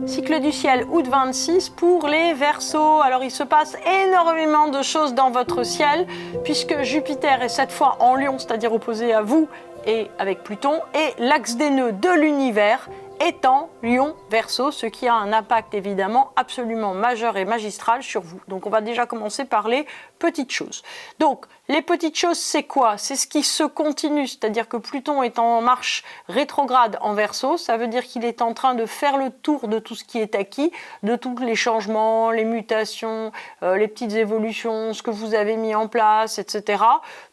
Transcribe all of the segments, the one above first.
Cycle du ciel, août 26 pour les Verseaux. Alors il se passe énormément de choses dans votre ciel puisque Jupiter est cette fois en Lion, c'est-à-dire opposé à vous et avec Pluton, et l'axe des nœuds de l'univers est en Lion Verseau, ce qui a un impact évidemment absolument majeur et magistral sur vous. Donc on va déjà commencer par les petites choses. Donc les petites choses, c'est quoi? C'est ce qui se continue, c'est-à-dire que Pluton est en marche rétrograde en Verseau, ça veut dire qu'il est en train de faire le tour de tout ce qui est acquis, de tous les changements, les mutations, les petites évolutions, ce que vous avez mis en place, etc.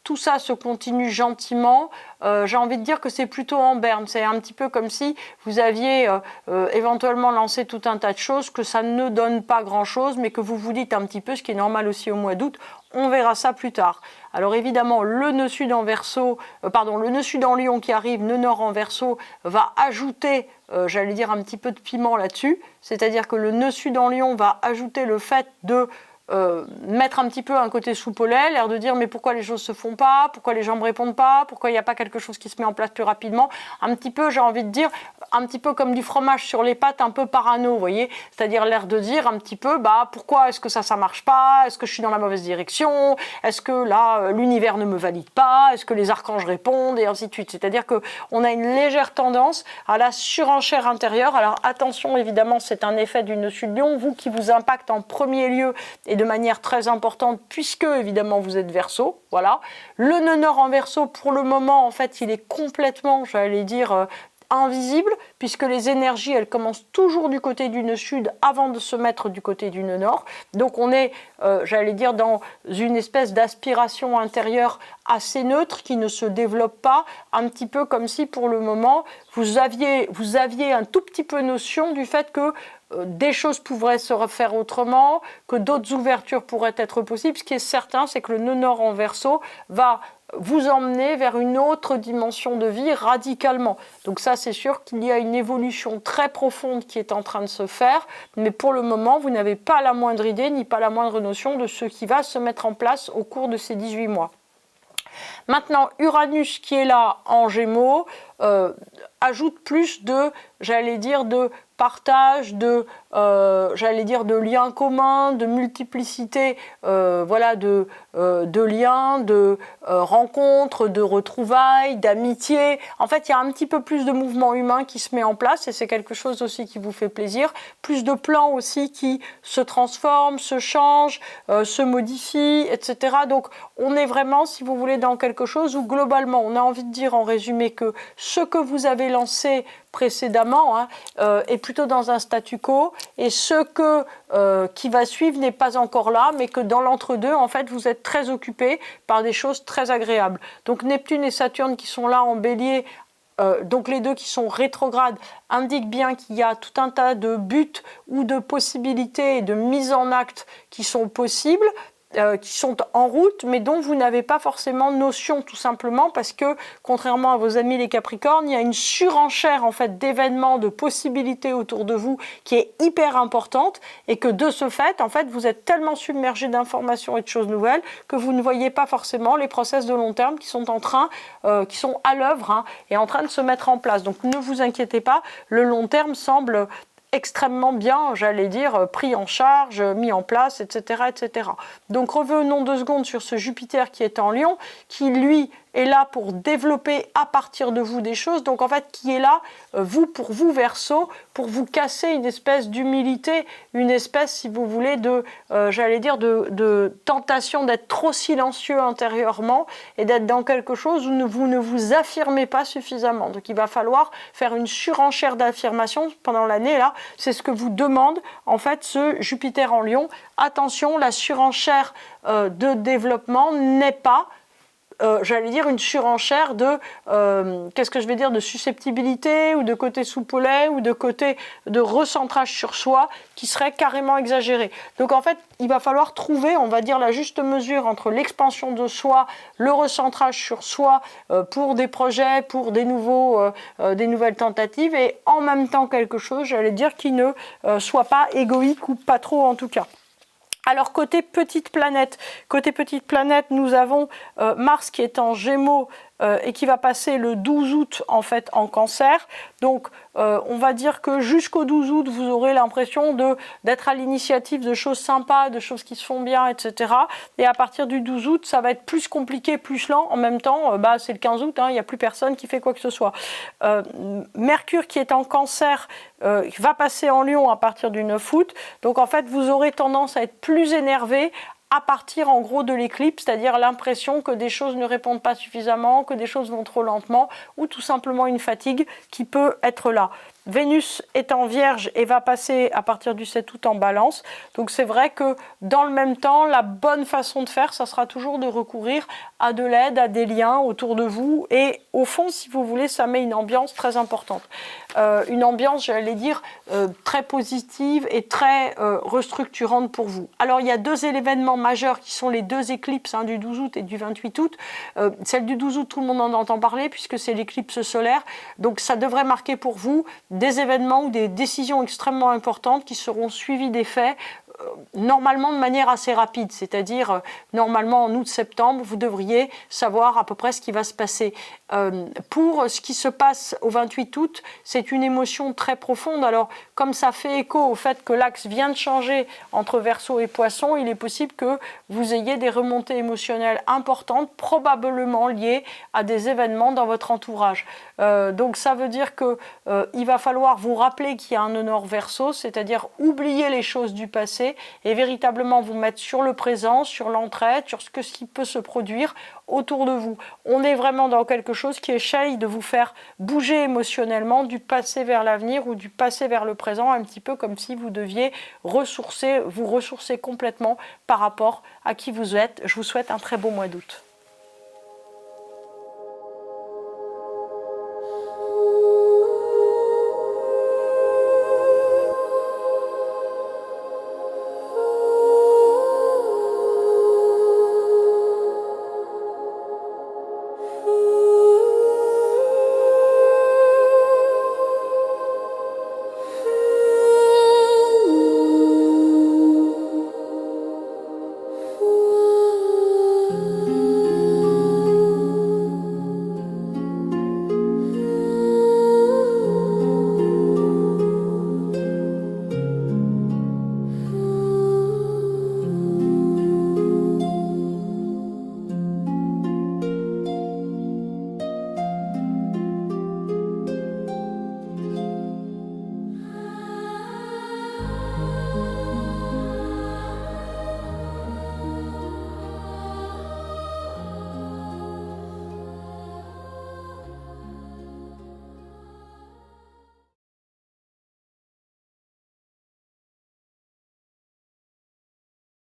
Tout ça se continue gentiment. J'ai envie de dire que c'est plutôt en berne. C'est un petit peu comme si vous aviez éventuellement lancé tout un tas de choses, que ça ne donne pas grand-chose, mais que vous vous dites un petit peu, ce qui est normal aussi au mois d'août, on verra ça plus tard. Alors évidemment, le nœud sud en Verseau, le nœud sud en Lion qui arrive, nœud nord en Verseau, va ajouter, j'allais dire, un petit peu de piment là-dessus. C'est-à-dire que le nœud sud en Lion va ajouter le fait de mettre un petit peu un côté soupolé, l'air de dire mais pourquoi les choses se font pas, pourquoi les gens me répondent pas, pourquoi il n'y a pas quelque chose qui se met en place plus rapidement, un petit peu, j'ai envie de dire, un petit peu comme du fromage sur les pâtes, un peu parano, vous voyez, c'est-à-dire l'air de dire un petit peu, pourquoi est-ce que ça marche pas, est-ce que je suis dans la mauvaise direction, est-ce que là, l'univers ne me valide pas, est-ce que les archanges répondent, et ainsi de suite, c'est-à-dire qu'on a une légère tendance à la surenchère intérieure. Alors attention, évidemment, c'est un effet du nœud sud Lion, vous qui vous impacte en premier lieu, et de manière très importante, puisque évidemment vous êtes Verseau, voilà. Le nœud nord en Verseau, pour le moment, en fait, il est complètement, j'allais dire, invisible, puisque les énergies, elles commencent toujours du côté du nœud sud avant de se mettre du côté du nœud nord. Donc on est, j'allais dire, dans une espèce d'aspiration intérieure assez neutre qui ne se développe pas, un petit peu comme si pour le moment vous aviez un tout petit peu notion du fait que des choses pourraient se refaire autrement, que d'autres ouvertures pourraient être possibles. Ce qui est certain, c'est que le nœud nord en Verseau va vous emmener vers une autre dimension de vie radicalement. Donc ça, c'est sûr qu'il y a une évolution très profonde qui est en train de se faire, mais pour le moment, vous n'avez pas la moindre idée ni pas la moindre notion de ce qui va se mettre en place au cours de ces 18 mois. Maintenant, Uranus qui est là en Gémeaux ajoute plus de, j'allais dire, de partage, de liens communs, de multiplicité, de liens, de rencontres, de retrouvailles, d'amitié. En fait, il y a un petit peu plus de mouvement humain qui se met en place et c'est quelque chose aussi qui vous fait plaisir. Plus de plans aussi qui se transforment, se changent, se modifient, etc. Donc, on est vraiment, si vous voulez, dans quelque chose où globalement, on a envie de dire en résumé que ce que vous avez lancé précédemment est plutôt dans un statu quo et ce qui va suivre n'est pas encore là, mais que dans l'entre-deux, en fait, vous êtes très occupé par des choses très agréables. Donc Neptune et Saturne qui sont là en Bélier, donc les deux qui sont rétrogrades, indiquent bien qu'il y a tout un tas de buts ou de possibilités et de mises en acte qui sont possibles, qui sont en route, mais dont vous n'avez pas forcément notion, tout simplement parce que, contrairement à vos amis les Capricornes, il y a une surenchère en fait d'événements, de possibilités autour de vous qui est hyper importante et que de ce fait, en fait, vous êtes tellement submergé d'informations et de choses nouvelles que vous ne voyez pas forcément les process de long terme qui sont qui sont à l'œuvre et en train de se mettre en place. Donc ne vous inquiétez pas, le long terme semble extrêmement bien, j'allais dire, pris en charge, mis en place, etc., etc. Donc revenons 2 secondes sur ce Jupiter qui est en Lion, qui lui est là pour développer à partir de vous des choses, donc en fait qui est là, pour vous Verseau, pour vous casser une espèce d'humilité, une espèce, si vous voulez, de tentation d'être trop silencieux intérieurement et d'être dans quelque chose où vous ne vous affirmez pas suffisamment. Donc il va falloir faire une surenchère d'affirmation pendant l'année, là, c'est ce que vous demande en fait ce Jupiter en Lion. Attention, la surenchère de développement n'est pas une surenchère de de susceptibilité ou de côté soupolé ou de côté de recentrage sur soi qui serait carrément exagéré. Donc en fait, il va falloir trouver, on va dire, la juste mesure entre l'expansion de soi, le recentrage sur soi pour des projets, pour des nouvelles tentatives et en même temps quelque chose, j'allais dire, qui ne soit pas égoïque ou pas trop en tout cas. Alors côté petite planète, nous avons Mars qui est en Gémeaux et qui va passer le 12 août en fait en Cancer. Donc on va dire que jusqu'au 12 août, vous aurez l'impression d'être à l'initiative de choses sympas, de choses qui se font bien, etc. Et à partir du 12 août, ça va être plus compliqué, plus lent. En même temps, c'est le 15 août, il n'y a plus personne qui fait quoi que ce soit. Mercure qui est en Cancer va passer en Lion à partir du 9 août. Donc en fait, vous aurez tendance à être plus énervé à partir en gros de l'éclipse, c'est-à-dire l'impression que des choses ne répondent pas suffisamment, que des choses vont trop lentement, ou tout simplement une fatigue qui peut être là. Vénus est en Vierge et va passer à partir du 7 août en Balance. Donc c'est vrai que dans le même temps, la bonne façon de faire, ça sera toujours de recourir à de l'aide, à des liens autour de vous. Et au fond, si vous voulez, ça met une ambiance très importante. Une ambiance, j'allais dire, très positive et très restructurante pour vous. Alors il y a deux événements majeurs qui sont les deux éclipses du 12 août et du 28 août. Celle du 12 août, tout le monde en entend parler puisque c'est l'éclipse solaire. Donc ça devrait marquer pour vous des événements ou des décisions extrêmement importantes qui seront suivies des faits normalement de manière assez rapide, c'est-à-dire normalement en août-septembre, vous devriez savoir à peu près ce qui va se passer. Pour ce qui se passe au 28 août, c'est une émotion très profonde. Alors, comme ça fait écho au fait que l'axe vient de changer entre Verseau et Poisson, il est possible que vous ayez des remontées émotionnelles importantes, probablement liées à des événements dans votre entourage. Donc ça veut dire qu'il va falloir vous rappeler qu'il y a un nœud nord Verseau, c'est-à-dire oublier les choses du passé et véritablement vous mettre sur le présent, sur l'entraide, sur ce qui peut se produire autour de vous. On est vraiment dans quelque chose qui essaye de vous faire bouger émotionnellement du passé vers l'avenir ou du passé vers le présent, un petit peu comme si vous deviez vous ressourcer complètement par rapport à qui vous êtes. Je vous souhaite un très beau mois d'août.